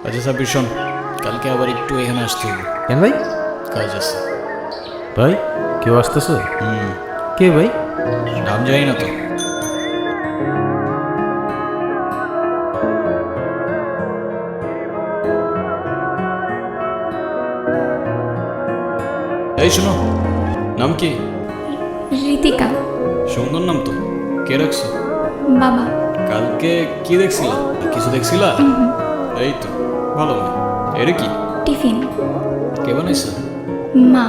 আচ্ছা সাব্বির শোন, কালকে আবার একটু এখানে আসতে হবে। কেন ভাই? কাজ আছে। ভাই কেউ আসতেছে? কে ভাই? নাম জানি না তো। এই শোনো, নাম কি? ঋতিকা। সুন্দর নাম তো, কে রাখছো? বাবা। কালকে কি দেখছিলা? কিছু দেখছিলা? এই তো ভালো মেয়ে। এটা কি? টিফিন। কে বানাইছে? মা।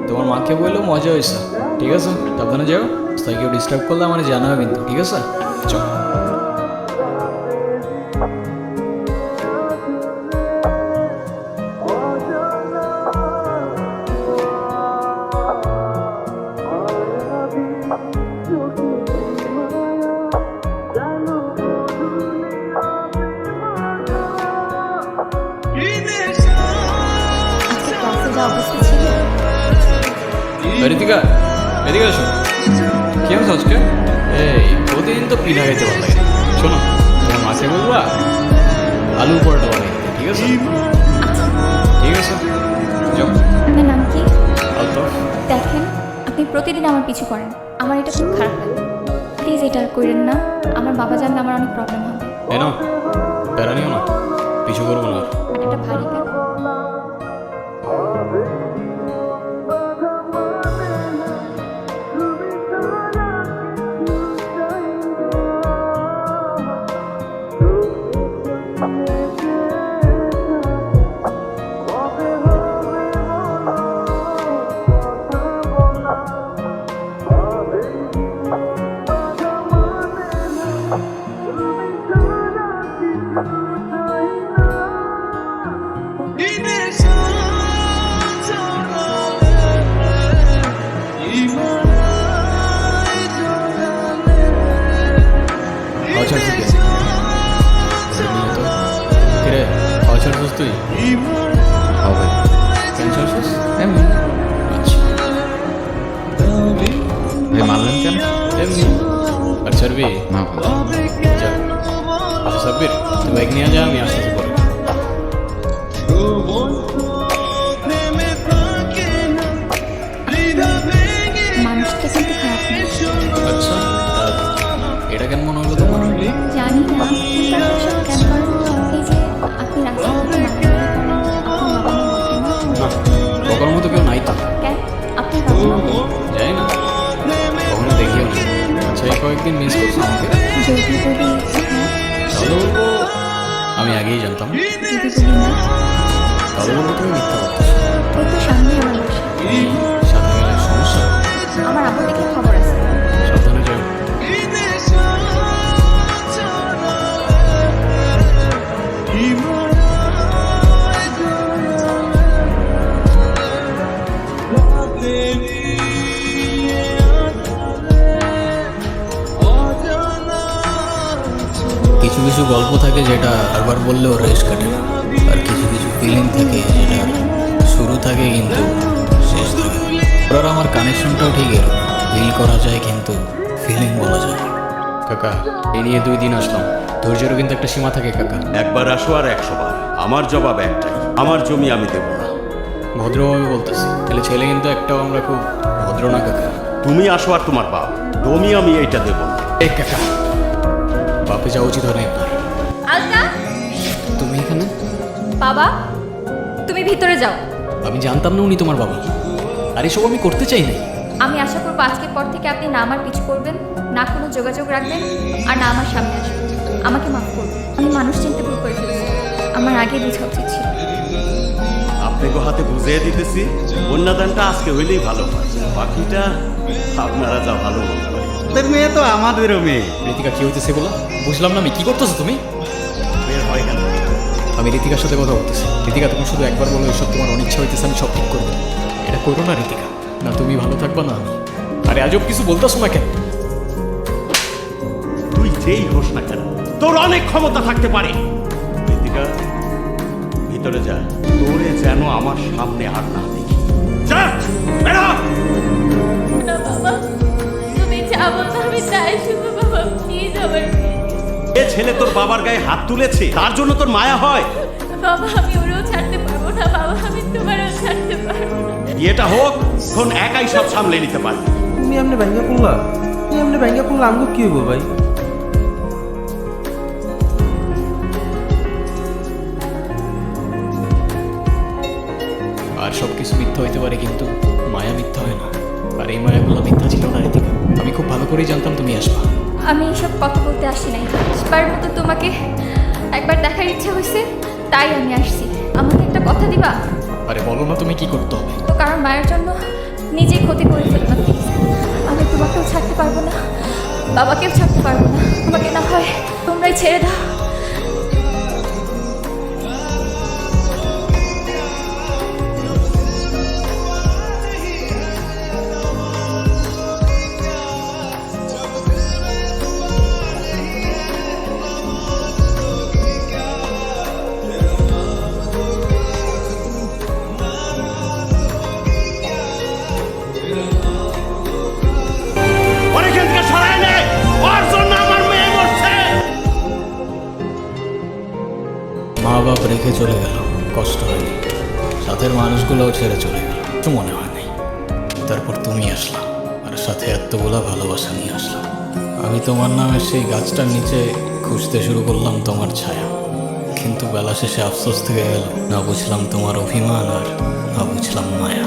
তোমার মাকে বললেও মজা হয়েছে। ঠিক আছে, সাবধানে যাও। তাই কেউ ডিস্টার্ব করলে আমার জানাবে কিন্তু, ঠিক আছে? চল। আজকে ক্লাসে যা অবস্থা ছিল। ঋতিকা, এদিকে আসো। কি আছে আজকে? এই প্রতিদিন তো পিঠা খাইতে ভালো লাগে। শোনো, তোমার মাকে বলবা আলুর পরোটা বানাইতে, ঠিক আছে? ঠিক আছে, যাও। আপনার নাম কি? আলতাফ। দেখেন, আপনি প্রতিদিন আমার পিছু করেন, আমার এটা খুব খারাপ লাগে। প্লিজ এটা আর করেন না, আমার বাবা জানলে আমার অনেক প্রবলেম হবে। এ নাও, প্যারা নিও না, পিছু করবো না আর। আর এটা ভারী কেন? আচ্ছা ঠিক আছে। কিরে, খাওয়া ছাড়ছিস তুই? হবে কেন ছাড়ছিস? এমনি। আচ্ছা, ভাই মারলেন কেন? এমনি। আর ছাড়বি? না ভাই। যা। আচ্ছা সাব্বির, তুই বাইক নিয়ে যা, আমি আসতেছি পরে। মানুষটা কিন্তু খারাপ না। আচ্ছা, আর এটা কেন মনে হলো তোমার? জানি না, কিন্তু আপনি সব কেন করেন? এই যে আপনি রাস্তায় মারামারি করেন, আপনার বাবা মা বকেন না? না, বকার মতো কেউ নাই তো। কেন? আপনার বাবা মা বকেন? যাই না, কখনো দেখিও না। আচ্ছা, এই কয়েকদিন মিস করছো আমাকে? যদি বলি হ্যাঁ, তাহলে বলবো আমি আগেই জানতাম। যদি বলি না, তাহলে বলবো তুমি মিথ্যা করতেছো। ওই তো সামনে আমার বাসা। সাথে গেলে সমস্যা। আমার আব্বু দেখলে খবর আছে। সাবধানে যাও। কিছু কিছু গল্প থাকে যেটা বারবার বললেও রেশ কাটে না, আর কিছু কিছু ফিলিং থাকে যেটার শুরু থাকে কিন্তু শেষ থাকে। ওর আমার কানেকশনটাও ঠিক এরকম, ফিল করা যায় কিন্তু ফিলিং বলা যায় না। কাকা, এই নিয়ে 2 দিন আসলাম, ধৈর্যেরও কিন্তু একটা সীমা থাকে কাকা। একবার আসো আর 100 বার। আমার জবাব একটাই, আমার জমি আমি দেব না। ভদ্রভাবে বলতেছি, তাহলে ছেলে কিন্তু একটাও আমরা খুব ভদ্র না কাকা। তুমি আসো আর তোমার বাপ, জমি আমি এইটা দেব না। এই কাকা, বাপে যাওয়া উচিত হয় না আপনার। আলতা, তুমি এখানে? বাবা তুমি ভিতরে যাও। আমি জানতাম না উনি তোমার বাবা, আর এসব আমি করতে চাই নাই। আমি আশা করবো আজকের পর থেকে আপনি না আমার পিছু করবেন, না কোনো যোগাযোগ রাখবেন, আর না আমার সামনে আসবেন। আমাকে মাফ করবেন, আমি মানুষ চিনতে ভুল করে ফেলেছি, আমার আগে বোঝা উচিত ছিল। আপনাকে হাতে বুঝিয়ে দিতেছি, কন্যাদানটা আজকে হইলেই ভালো হয়, বাকিটা আপনারা যা ভালো বলতে পারেন। তোর মেয়ে তো আমাদেরও মেয়ে। ঋতিকা কি হইতেছে বলো? বুঝলাম না আমি, কি করতেছো তুমি? বের হয় কেন? আমি ঋতিকার সাথে কথা বলতেছি। ঋতিকা, তুমি শুধু একবার বলো এসব তোমার অনিচ্ছা হইতেছে, আমি সব ঠিক করবো। এটা করো না ঋতিকা, না তুমি ভালো থাকবা না আমি। আরে আজব কিছু বলতেছো না কেন? তুই যেই হোস না কেন, তোর অনেক ক্ষমতা থাকতে পারে। ঋতিকা, ভিতরে যা, তোরে যেন আমার সামনে আর না দেখি। যা, বের হ। না বাবা, তুমি যা বলছো আমি তাই শুনবো বাবা, প্লিজ আমার এ ছেলে তোর বাবার গায়ে হাত তুলেছে, তার জন্য তোর মায়া হয়? বাবা আমি ওরেও ছাড়তে পারবো না, বাবা আমি তোমারও ছাড়তে পারবো না। বিয়েটা হোক, তখন একাই সব সামলে নিতে পারবে। তুমি এমনি ব্যাঙ্গা পড়লা, তুমি এমনি ব্যাঙ্গা পড়লা, আমগো কি হইব ভাই? আর সব কিছু মিথ্যা হইতে পারে, কিন্তু মায়া মিথ্যা হয় না। আর এই মায়াগুলো মিথ্যা ছিল না রীতিকা। আমি খুব ভালো করেই জানতাম তুমি আসবা। আমি এসব কথা বলতে আসি নাই, শেষবার মতো তোমাকে একবার দেখার ইচ্ছা হয়েছে, তাই আমি আসছি। আমাকে একটা কথা দিবা? আরে বলো না তুমি কি করতে হবে। তো কারণ মায়ের জন্য নিজেই ক্ষতি করে ফেললাম। আমি তোমাকেও ছাড়তে পারবো না, বাবাকেও ছাড়তে পারবো না। আমাকে না হয় তোমরাই ছেড়ে দাও। ওর এখান থেকে সরায় নে, ওর জন্য আমার মেয়ে মরছে। মা বাপ রেখে চলে গেল, কষ্ট হয়নি। সাথের মানুষগুলোও ছেড়ে চলে গেল, তো মনে হয় নাই। তারপর তুমি আসলা, আর সাথে এতগুলা ভালোবাসা নিয়ে আসলাম। আমি তোমার নামে সেই গাছটার নিচে খুঁজতে শুরু করলাম তোমার ছায়া, কিন্তু বেলা শেষে আফসোস থেকে গেল। না বুঝলাম তোমার অভিমান, আর না বুঝলাম মায়া।